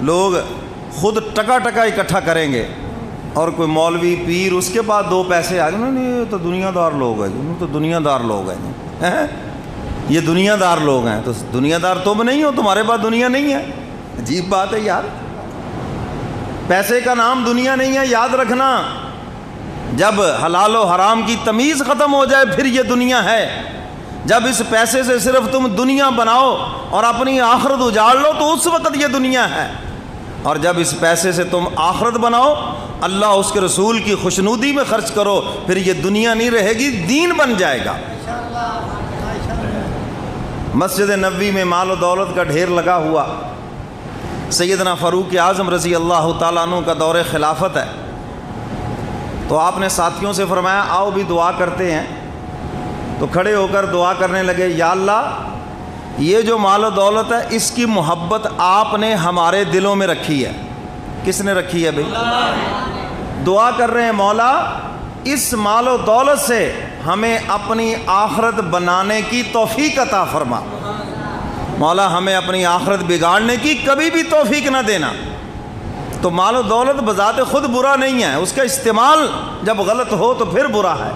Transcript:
لوگ خود ٹکا ٹکا اکٹھا کریں گے اور کوئی مولوی پیر اس کے بعد دو پیسے آ گئے، نہیں یہ تو دنیا دار لوگ ہیں، تو دنیا دار لوگ ہیں، یہ دنیا دار لوگ ہیں۔ تو دنیا دار تم نہیں ہو، تمہارے پاس دنیا نہیں ہے؟ عجیب بات ہے یار، پیسے کا نام دنیا نہیں ہے، یاد رکھنا۔ جب حلال و حرام کی تمیز ختم ہو جائے پھر یہ دنیا ہے۔ جب اس پیسے سے صرف تم دنیا بناؤ اور اپنی آخرت اجاڑ لو تو اس وقت یہ دنیا ہے، اور جب اس پیسے سے تم آخرت بناؤ، اللہ اس کے رسول کی خوشنودی میں خرچ کرو، پھر یہ دنیا نہیں رہے گی، دین بن جائے گا۔ مسجد نبوی میں مال و دولت کا ڈھیر لگا ہوا، سیدنا فاروق اعظم رضی اللہ تعالیٰ عنہ کا دور خلافت ہے، تو آپ نے ساتھیوں سے فرمایا آؤ بھی دعا کرتے ہیں۔ تو کھڑے ہو کر دعا کرنے لگے، یا اللہ یہ جو مال و دولت ہے اس کی محبت آپ نے ہمارے دلوں میں رکھی ہے۔ کس نے رکھی ہے بھائی؟ دعا کر رہے ہیں، مولا اس مال و دولت سے ہمیں اپنی آخرت بنانے کی توفیق عطا فرما، مولا ہمیں اپنی آخرت بگاڑنے کی کبھی بھی توفیق نہ دینا۔ تو مال و دولت بذات خود برا نہیں ہے، اس کا استعمال جب غلط ہو تو پھر برا ہے۔